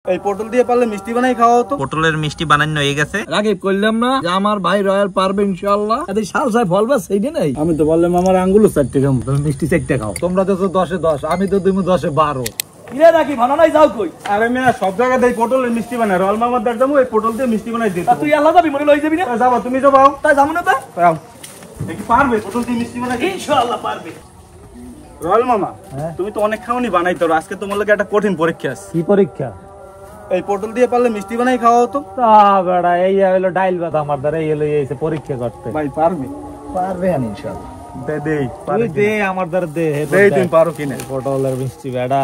এই পটল দিয়ে পারলে মিষ্টি বানাই খাওয়া হতো। পটলের মিষ্টি বানানো হয়ে গেছে। রাকিব কইলাম না যে আমার ভাই রয়্যাল পারবে ইনশাআল্লাহ। এতে শাল সাহেব ফলবা সেইটা নাই। আমি তো বললাম আমার আঙ্গুল 4 টাকা তুমি মিষ্টি 4 টাকা খাও। তোমরা তো 10 এ 10, আমি তো তুমি 10 এ 12। কিরে রাকিব ভালো নাই যাও কই? আরে মিয়া সব জায়গায় দেই পটলের মিষ্টি বানাই। রয়্যাল মামার দাঁড় যাবো এই পটল দিয়ে মিষ্টি বানাই দিতে। তুই আল্লাহ যাবি মনে লই যাবি না? যাবা তুমি যাও। তাই যাবো না তা? যাও। দেখি পারবে পটল দিয়ে মিষ্টি বানাই? ইনশাআল্লাহ পারবে। রয়্যাল মামা তুমি তো অনেক খাওনি বানাইতো, আজকে তোমার লাগে একটা কঠিন পরীক্ষা আছে। কি পরীক্ষা? এই পটল দিয়ে পারলে মিষ্টি বানাই খাওয়া হতো। তা বড়া এই হলো ডাইল ভাত আমার দ্বারা এই হলো এইসে পরীক্ষা করতে। ভাই পারবে? পারবে ইনশাআল্লাহ। দেই তুই দে আমার দ্বারা দে। দেই তুমি পারো কিনা? পটলের মিষ্টি বেডা।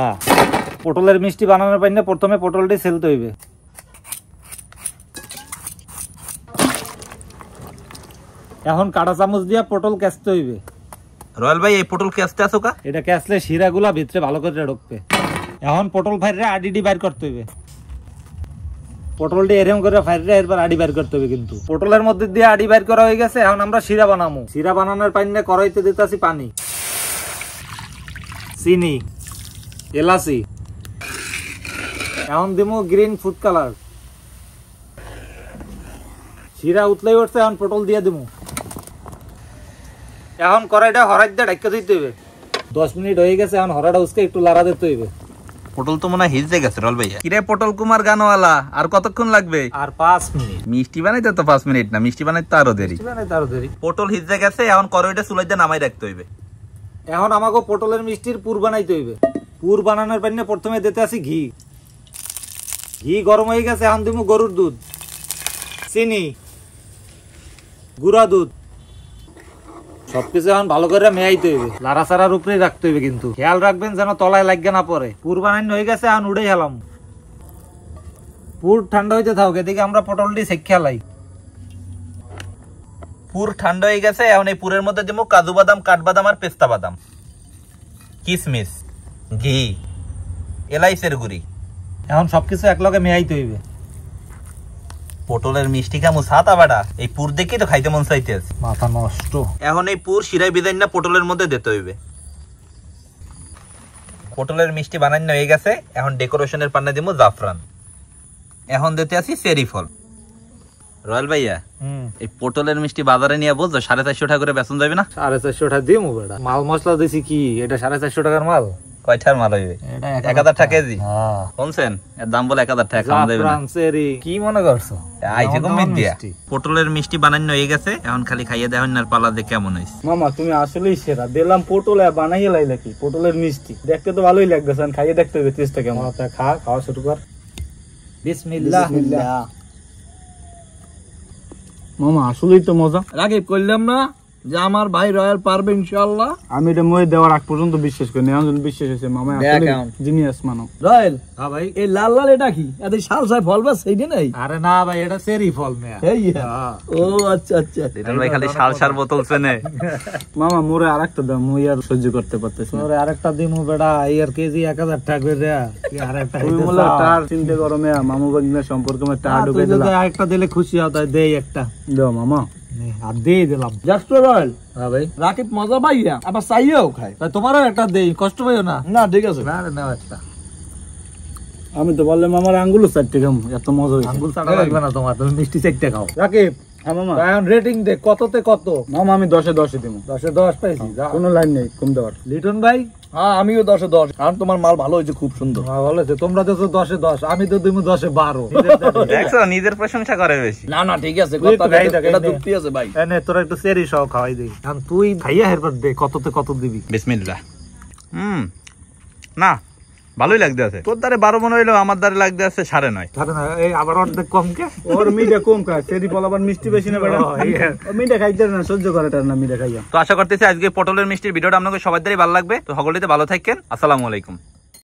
পটলের মিষ্টি বানানোর পাইনে প্রথমে পটলটি সেলতে হইবে। এখন কাঁটা চামচ দিয়া পটল কেসতে হইবে। রয়্যাল ভাই এই পটল কেসতে আছো কা? এটা কেসলে শিরাগুলা ভিতরে ভালো করে ঢুকবে। এখন পটল ফাইরে আডিডি বাইর করতে হইবে। পটলটি এরকম করে ফাইরে এরপর আডি বাইর করতে হবে। কিন্তু পটলের মধ্যে দিয়ে আডি বাইর করা হয়ে গেছে। এখন আমরা শিরা বানাবো। শিরা বানানোর পাইনে কড়াইতে দিতেছি পানি, চিনি, এলাচি। এখন দিমু গ্রিন ফুড কালার। শিরা উতলাই উঠছে, এখন পটল দিয়ে দিমু। এখন কড়াইটা হরাই দিয়ে ঢাকা দিতে হইবে। 10 মিনিট হয়ে গেছে। এখন হরাটা উসকে একটু লাড়া দিতে হইবে। পটল তো মনে হয় হিজে গেছে রয়্যাল ভাইয়া। কিরে পটল কুমার গানওয়ালা, আর কতক্ষণ লাগবে? আর 5 মিনিট। মিষ্টি বানাইতে তো 5 মিনিট না, মিষ্টি বানাইতে তো আরো দেরি। পটল হিজে গেছে, এখন কড়াইটা চুলাইতে নামাই রাখতে হইবে। এখন আমাকে পটলের মিষ্টির পুর বানাইতে হইবে। পুর বানানোর পাইনে প্রথমে দিতে আসি ঘি। ঘি গরম হয়ে গেছে। এখন দিমু গরুর দুধ, চিনি, গুঁড়া দুধ। সবকিছু এখন ভালো করে মেয়াইতে হইবে। লাড়াচাড়ার উপরে রাখতে হইবে, কিন্তু খেয়াল রাখবেন যেন তলায় লাগে না পড়ে। পুর বানানো হয়ে গেছে। এখন উড়ে হেলাম। পুর ঠান্ডা হইতে থাকুক, এদিকে আমরা পটলটি সেক লাই। পুর ঠান্ডা হয়ে গেছে। এখন এই পুরের মধ্যে দিমু কাজু বাদাম, কাঠবাদাম আর পেস্তা বাদাম, কিশমিশ, ঘি, এলাইচের গুঁড়ি। এখন সবকিছু একলগে মেয়াইতে হইবে। পটলের মিষ্টি কামু সাতা বাড়া, এই পুর দেখেই তো খাইতে মন চাইতেছে। মাথা নষ্ট। এখন এই পুর শিরায় বিদায় না পটলের মধ্যে দিতে হইবে। পটলের মিষ্টি বানানো হয়ে গেছে। এখন ডেকোরেশনের পান্না দিমু জাফরান। এখন দিতে আসি চেরি ফল। রয়্যাল ভাইয়া এই পটলের মিষ্টি বাজারে নিয়ে বুঝছো 450 টাকা করে বেচন যাবে না? 450 টাকা দিমু বেটা। মাল মশলা দিছি কি এটা 450 টাকার মাল? কয়টার মাল হইবে? 1000 টাকা কেজি। শুনছেন এর দাম বলে 1000 টাকা কম দেবে না। কি মনে করছো? আইছে কম দিয়া। পটলের মিষ্টি বানানো হয়ে গেছে। এখন খালি খাইয়ে দেখুন আর পালা দেখে কেমন হইছে। মামা তুমি আসলেই সেরা। দিলাম পটল আর বানাইয়ে লাইলা কি পটলের মিষ্টি। দেখতে তো ভালোই লাগতেছে, খাইয়ে দেখতে হবে টেস্টটা কেমন। খাওয়া শুরু কর। বিসমিল্লাহ। মামা আসলেই তো মজা। রাকিব কইলাম না যে আমার ভাই রয়্যাল পারবে ইনশাআল্লাহ। আমি এটা মই দেওয়ার আগ পর্যন্ত বিশ্বাস করি না, এখন বিশ্বাস হয়েছে। মামা আসলে জিনিয়াস মানব। রয়্যাল হ্যাঁ ভাই। এই লাল লাল এটা কি? এতে শাল সাহেব ফলবা সেইটা নাই? আরে না ভাই, এটা চেরি ফল মেয়া। ও আচ্ছা আচ্ছা। এটা ভাই খালি শাল শাল বোতল চেনে। মামা মোরে আরেকটা দাও, মই আর সহ্য করতে পারতেছি না। মোরে আরেকটা দিমু বেটা। এই আর কেজি 1000 টাকা করে দেয়া। কি আরেকটা তুমি মোলা টার চিন্তা করো মেয়া। মামু বাগনার সম্পর্কে আমি টার ঢুকে দিলাম। তুই আরেকটা দিলে খুশি হও, তাই দেই একটা। দাও মামা। আর দিয়ে দিলাম। Just royal. হ্যাঁ ভাই। রাকিব মজা পাইয়া আবার চাইয়াও খায়। তাই তোমারও একটা দেই, কষ্ট পাইও না। না ঠিক আছে। না নাও একটা। আমি তো বললাম আমার আঙ্গুল 4 টাকা এত মজা হইছে। আঙ্গুল চাটা লাগবে না তোমার, তুমি মিষ্টি 4 টাকা খাও। রাকিব হ্যাঁ মামা। এখন রেটিং দে, কততে কত? মামা আমি 10 এ 10 দিমু। 10 এ 10 পাইছি। কোনো লাইন নেই কম দেওয়ার। লিটন ভাই? হ্যাঁ আমিও 10 এ 10, কারণ তোমার মাল ভালো হয়েছে, খুব সুন্দর। হ্যাঁ ভালো আছে। তোমরা তো 10 এ 10, আমি তো দিমু 10 এ 12। দেখছো নিজের প্রশংসা করে বেশি। না না ঠিক আছে, কথা এটা যুক্তি আছে ভাই। এনে তোরা একটু চেরি সহ খাওয়াই দেই। এখন তুই খাইয়া এরপর দে কততে কত দিবি। বিসমিল্লাহ। না ভালোই লাগতে আছে। তোর দ্বারে 12 মনে হইলো, আমার দ্বারে লাগতে আছে 9.5। থাকে না এই আবার অর্ধেক কম কে? ওর মিঠা কম খায়, চেরি ফল আবার মিষ্টি বেশি না বেটা। ও মিঠা খাইতে না, সহ্য করে তার না মিঠা খাইয়া। তো আশা করতেছি আজকে পটলের মিষ্টির ভিডিওটা আপনাদের সবার দ্বারাই ভালো লাগবে। তো সকলেই ভালো থাকেন। আসসালামু আলাইকুম।